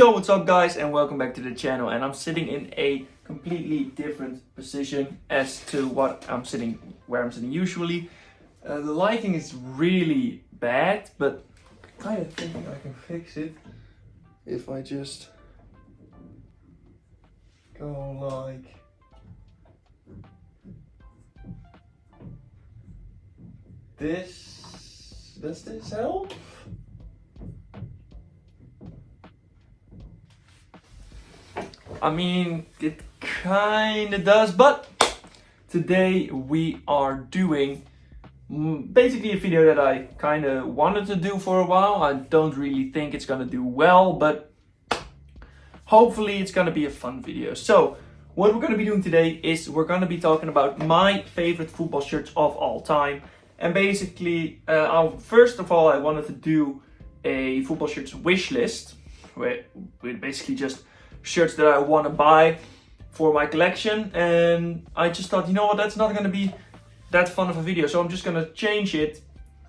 Yo, what's up guys, and welcome back to the channel. And I'm sitting in a completely different position as to where I'm sitting usually. The lighting is really bad, but I kind of think I can fix it if I just go like this. Does this help? I mean, it kinda does, but today we are doing basically a video that I kinda wanted to do for a while. I don't really think it's gonna do well, but hopefully it's gonna be a fun video. So, what we're gonna be doing today is we're gonna be talking about my favorite football shirts of all time. And basically, first of all, I wanted to do a football shirts wish list, with basically just shirts that I want to buy for my collection, and I just thought, you know what, that's not going to be that fun of a video, so I'm just going to change it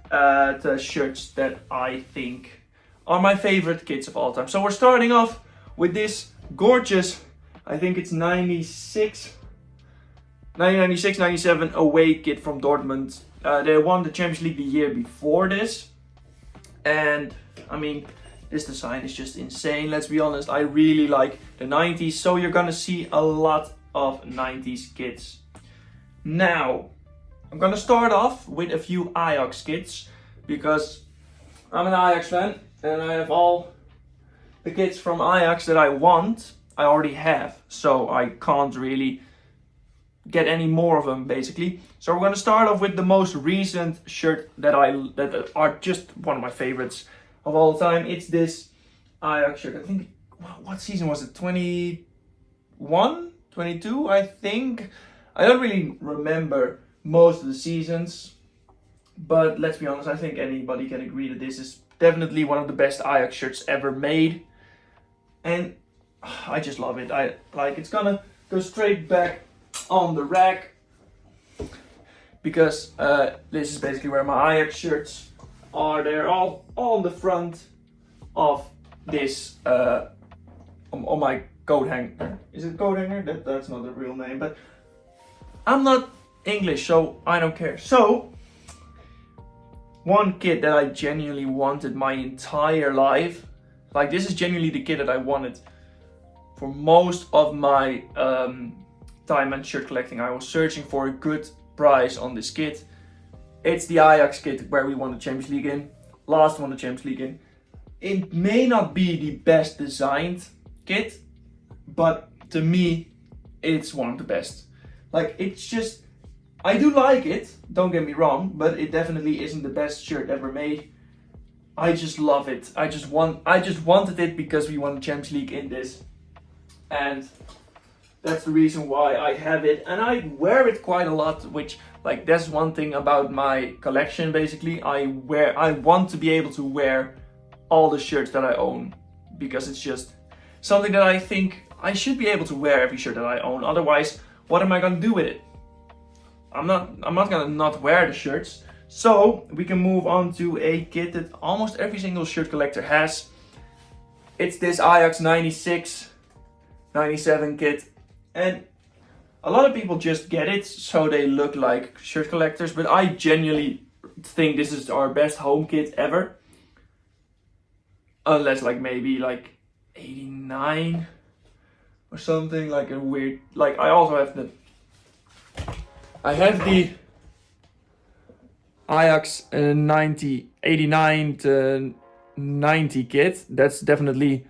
to shirts that I think are my favorite kits of all time. So we're starting off with this gorgeous, I think it's 1996-97 away kit from Dortmund. They won the Champions League the year before this, and I mean, this design is just insane. Let's be honest, I really like the 90s, so you're gonna see a lot of 90s kits. Now, I'm gonna start off with a few Ajax kits, because I'm an Ajax fan, and I have all the kits from Ajax that I want, I already have, so I can't really get any more of them, basically. So we're gonna start off with the most recent shirt that are just one of my favorites of all time. It's this Ajax shirt. I think, what season was it? 21? 22, I think. I don't really remember most of the seasons, but let's be honest, I think anybody can agree that this is definitely one of the best Ajax shirts ever made. And I just love it. It's gonna go straight back on the rack, because this is basically where my Ajax shirts are. They're all on the front of this on my coat hanger. Is it coat hanger? That's not the real name, but I'm not English, so I don't care. So, one kit that I genuinely wanted my entire life, like this is genuinely the kit that I wanted for most of my time and shirt collecting. I was searching for a good price on this kit. It's the Ajax kit where we won the Champions League in. Last won the Champions League in. It may not be the best designed kit, but to me, it's one of the best. Like, it's just, I do like it, don't get me wrong, but it definitely isn't the best shirt ever made. I just love it. I just wanted it because we won the Champions League in this. And that's the reason why I have it, and I wear it quite a lot, which, like, that's one thing about my collection, basically. I want to be able to wear all the shirts that I own, because it's just something that I think I should be able to wear every shirt that I own. Otherwise, what am I gonna do with it? I'm not gonna not wear the shirts. So we can move on to a kit that almost every single shirt collector has. It's this Ajax 96-97 kit. And a lot of people just get it so they look like shirt collectors, but I genuinely think this is our best home kit ever. Unless like maybe like 89 or something, like a weird, like I also have the Ajax 89 to 90 kit. That's definitely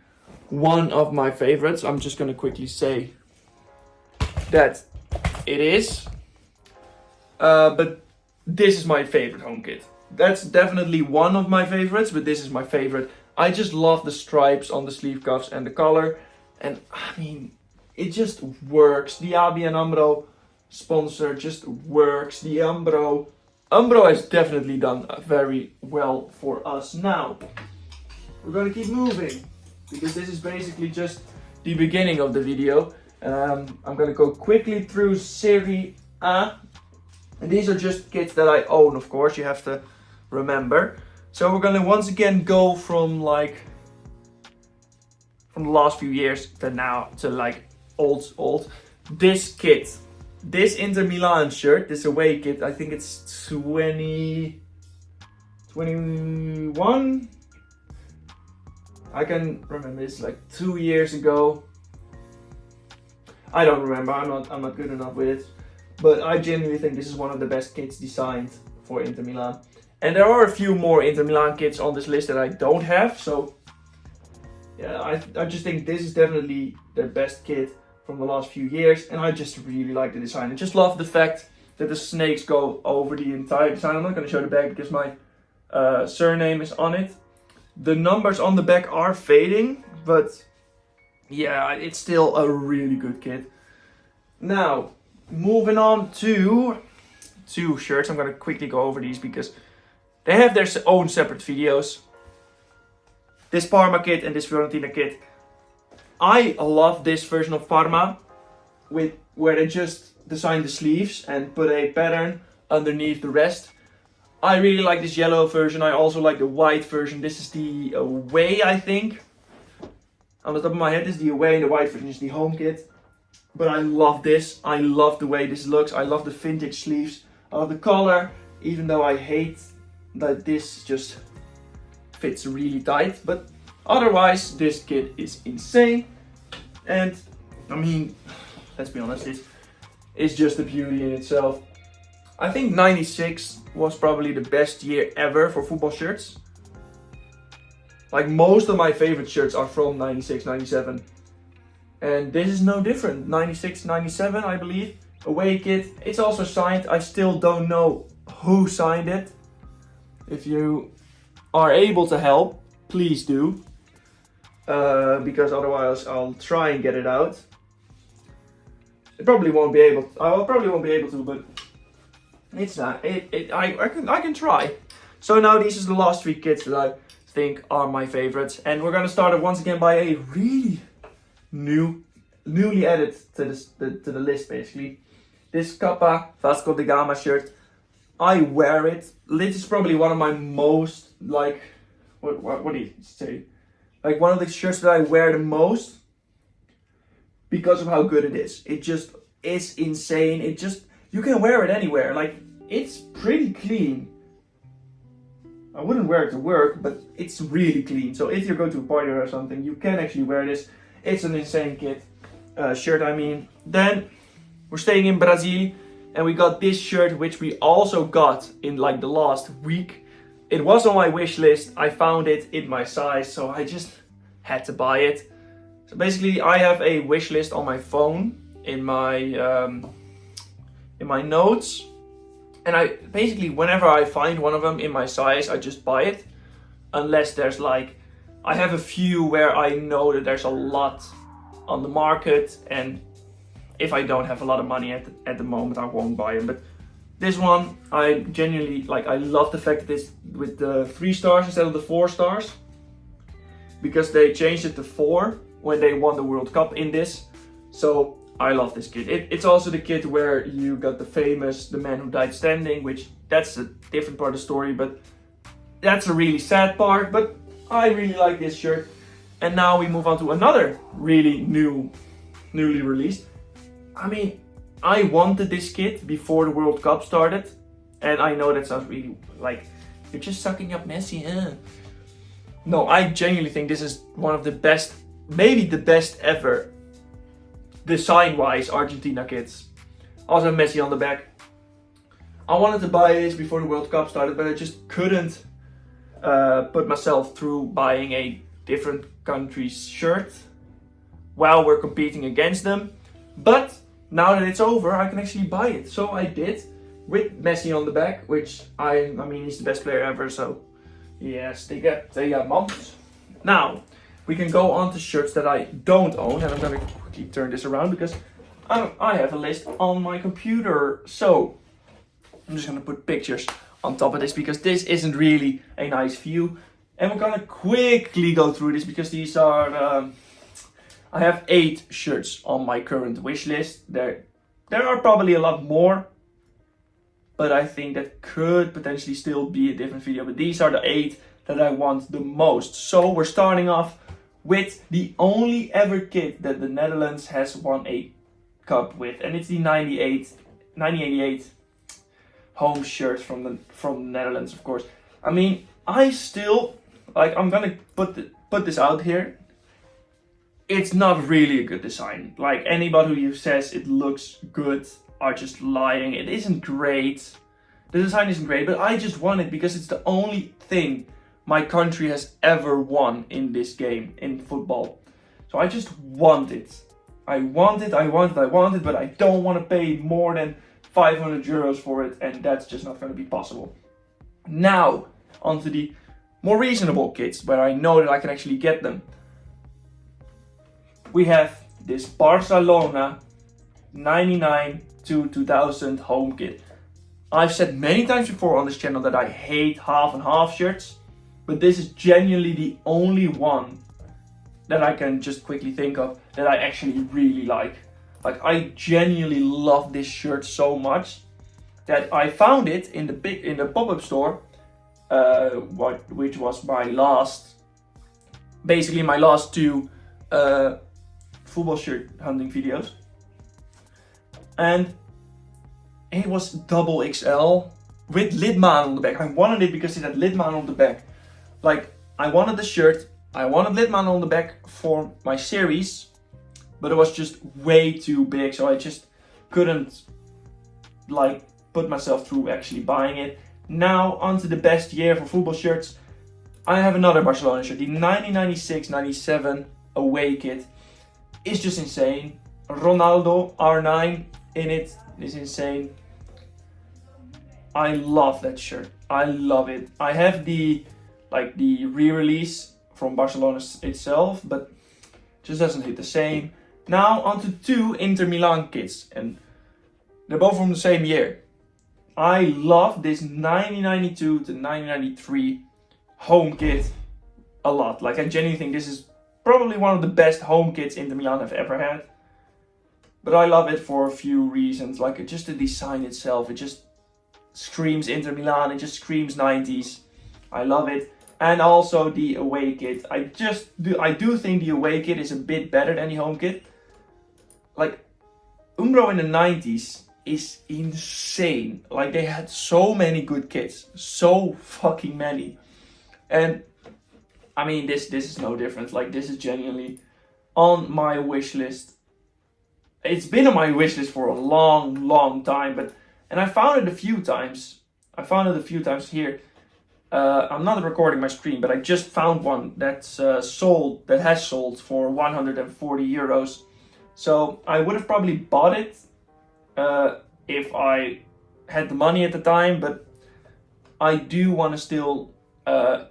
one of my favorites. I'm just gonna quickly say that it is, but this is my favorite home kit. That's definitely one of my favorites, but this is my favorite. I just love the stripes on the sleeve cuffs and the color, and I mean, it just works. The ABN AMRO sponsor just works. The Umbro has definitely done very well for us. Now, we're gonna keep moving, because this is basically just the beginning of the video. I'm gonna go quickly through Serie A. And these are just kits that I own, of course, you have to remember. So we're gonna once again go from like from the last few years to now to like old. This kit, this Inter Milan shirt, this away kit, I think it's 2021. I can remember it's like 2 years ago. I don't remember, I'm not good enough with it. But I genuinely think this is one of the best kits designed for Inter Milan. And there are a few more Inter Milan kits on this list that I don't have. So yeah, I just think this is definitely their best kit from the last few years. And I just really like the design. I just love the fact that the snakes go over the entire design. I'm not going to show the back because my surname is on it. The numbers on the back are fading, but yeah, it's still a really good kit. Now, moving on to two shirts. I'm gonna quickly go over these because they have their own separate videos. This Parma kit and this Fiorentina kit. I love this version of Parma, where they just designed the sleeves and put a pattern underneath the rest. I really like this yellow version. I also like the white version. This is the away, I think. On the top of my head, this is the away, and the white version is the home kit. But I love this. I love the way this looks. I love the vintage sleeves. I love the color, even though I hate that this just fits really tight. But otherwise, this kit is insane. And I mean, let's be honest, it's just a beauty in itself. I think 96 was probably the best year ever for football shirts. Like most of my favorite shirts are from 96, 97. And this is no different. 96, 97, I believe. Away kit. It's also signed. I still don't know who signed it. If you are able to help, please do. Because otherwise I'll try and get it out. I probably won't be able to, but it's not. I can try. So now these are the last three kits that I think are my favorites. And we're gonna start it once again by a really newly added to the list, basically. This Kappa Vasco da Gama shirt. I wear it. This is probably one of my most, like, what do you say? Like one of the shirts that I wear the most because of how good it is. It just is insane. You can wear it anywhere. Like, it's pretty clean. I wouldn't wear it to work, but it's really clean. So if you go to a party or something, you can actually wear this. It's an insane shirt, I mean. Then we're staying in Brazil, and we got this shirt, which we also got in like the last week. It was on my wish list. I found it in my size, so I just had to buy it. So basically, I have a wish list on my phone in my notes. And I basically, whenever I find one of them in my size, I just buy it. Unless there's like, I have a few where I know that there's a lot on the market, and if I don't have a lot of money at the moment, I won't buy them. But this one, I genuinely like. I love the fact that it's with the 3 stars instead of the 4 stars, because they changed it to 4 when they won the World Cup in this. So I love this kit. It's also the kit where you got the famous "The Man Who Died Standing," which that's a different part of the story, but that's a really sad part. But I really like this shirt. And now we move on to another really newly released. I mean, I wanted this kit before the World Cup started, and I know that sounds really like you're just sucking up Messi, huh? No, I genuinely think this is one of the best, maybe the best ever, design-wise, Argentina kits. Also Messi on the back. I wanted to buy this before the World Cup started, but I just couldn't put myself through buying a different country's shirt while we're competing against them. But now that it's over, I can actually buy it. So I did, with Messi on the back, which I mean, he's the best player ever, so yes, they got mums. Now, we can go on to shirts that I don't own, and I'm gonna quickly turn this around because I have a list on my computer. So, I'm just gonna put pictures on top of this because this isn't really a nice view. And we're gonna quickly go through this because these are, I have 8 shirts on my current wish list. There are probably a lot more, but I think that could potentially still be a different video. But these are the 8 that I want the most. So we're starting off with the only ever kit that the Netherlands has won a cup with, and it's the 1988 home shirt from the Netherlands, of course. I mean, I still, like, I'm gonna put this out here. It's not really a good design. Like, anybody who says it looks good are just lying. It isn't great. The design isn't great, but I just want it because it's the only thing my country has ever won in this game, in football. So I just want it. I want it, but I don't want to pay more than 500 euros for it, and that's just not going to be possible. Now, onto the more reasonable kits, where I know that I can actually get them. We have this Barcelona 99 to 2000 home kit. I've said many times before on this channel that I hate half and half shirts, but this is genuinely the only one that I can just quickly think of that I actually really like. Like, I genuinely love this shirt so much that I found it in the pop-up store, which was my last two football shirt hunting videos, and it was double XL with Lidman on the back. I wanted it because it had Lidman on the back. Like, I wanted the shirt, I wanted Lidman on the back for my series, but it was just way too big, so I just couldn't, like, put myself through actually buying it. Now, onto the best year for football shirts. I have another Barcelona shirt, the 1996-97 away kit. It's just insane. Ronaldo R9 in it is insane. I love that shirt. I love it. I have the re-release from Barcelona itself, but just doesn't hit the same. Now onto two Inter Milan kits, and they're both from the same year. I love this 1992 to 1993 home kit a lot. Like, I genuinely think this is probably one of the best home kits Inter Milan have ever had. But I love it for a few reasons. Like, just the design itself, it just screams Inter Milan, it just screams 90s. I love it. And also the away kit. I do think the away kit is a bit better than the home kit. Like, Umbro in the 90s is insane. Like, they had so many good kits. So fucking many. And I mean, this is no different. Like, this is genuinely on my wish list. It's been on my wish list for a long time, and I found it a few times. Here. I'm not recording my screen, but I just found one that's has sold for 140 euros. So I would have probably bought it if I had the money at the time, but I do want to still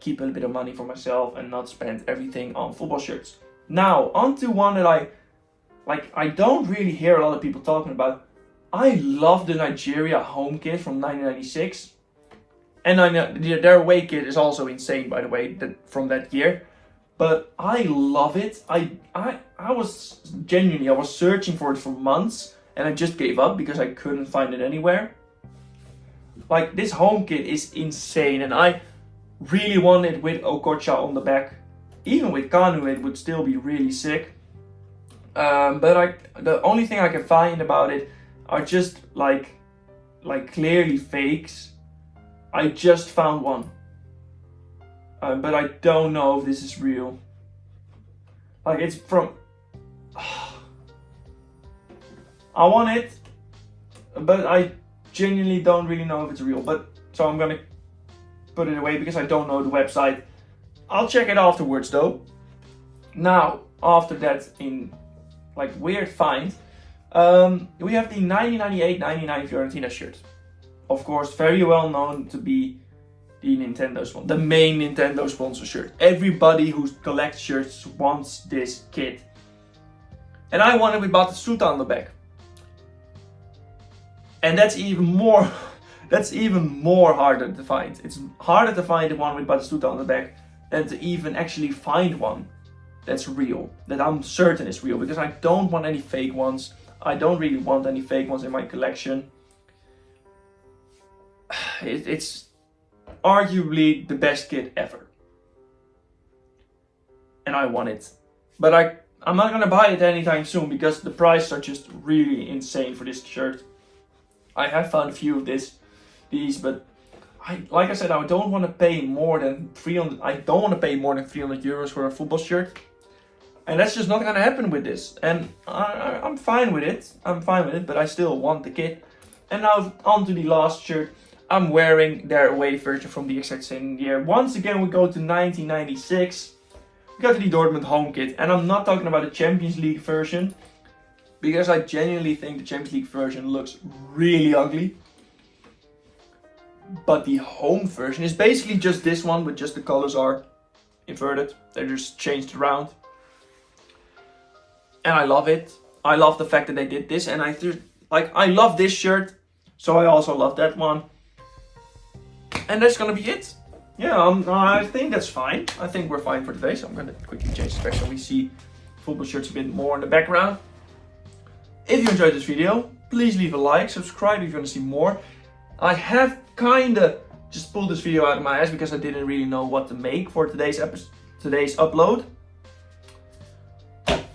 keep a little bit of money for myself and not spend everything on football shirts. Now, onto one that I don't really hear a lot of people talking about. I love the Nigeria home kit from 1996. And I know their away kit is also insane, by the way, from that year. But I love it. I was searching for it for months, and I just gave up because I couldn't find it anywhere. Like, this home kit is insane, and I really want it with Okocha on the back. Even with Kanu, it would still be really sick. But the only thing I can find about it are just like clearly fakes. I just found one, but I don't know if this is real. Like, it's from. I want it, but I genuinely don't really know if it's real. But so I'm gonna put it away because I don't know the website. I'll check it afterwards though. Now, after that, in like weird find, we have the 1998-99 Fiorentina shirt. Of course, very well known to be the Nintendo sponsor, the main Nintendo sponsor shirt. Everybody who collects shirts wants this kit. And I wanted with Batistuta on the back. And that's even more harder to find. It's harder to find the one with Batistuta on the back than to even actually find one that's real, that I'm certain is real, because I don't want any fake ones. I don't really want any fake ones in my collection. It's arguably the best kit ever. And I want it. But I'm not gonna buy it anytime soon because the prices are just really insane for this shirt. I have found a few of these, but like I said, I don't want to pay more than 300. I don't want to pay more than 300 euros for a football shirt, and that's just not gonna happen with this. And I'm fine with it. I'm fine with it, but I still want the kit. And now on to the last shirt. I'm wearing their away version from the exact same year. Once again, we go to 1996. We got to the Dortmund home kit, and I'm not talking about the Champions League version, because I genuinely think the Champions League version looks really ugly. But the home version is basically just this one, but just the colors are inverted. They're just changed around. And I love it. I love the fact that they did this, and I love this shirt, so I also love that one. And that's gonna be it. Yeah, I think that's fine. I think we're fine for today, so I'm gonna quickly change the spec so we see football shirts a bit more in the background. If you enjoyed this video, please leave a like, subscribe if you want to see more. I have kinda just pulled this video out of my ass because I didn't really know what to make for today's upload.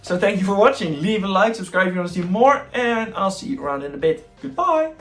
So thank you for watching. Leave a like, subscribe if you want to see more, and I'll see you around in a bit. Goodbye!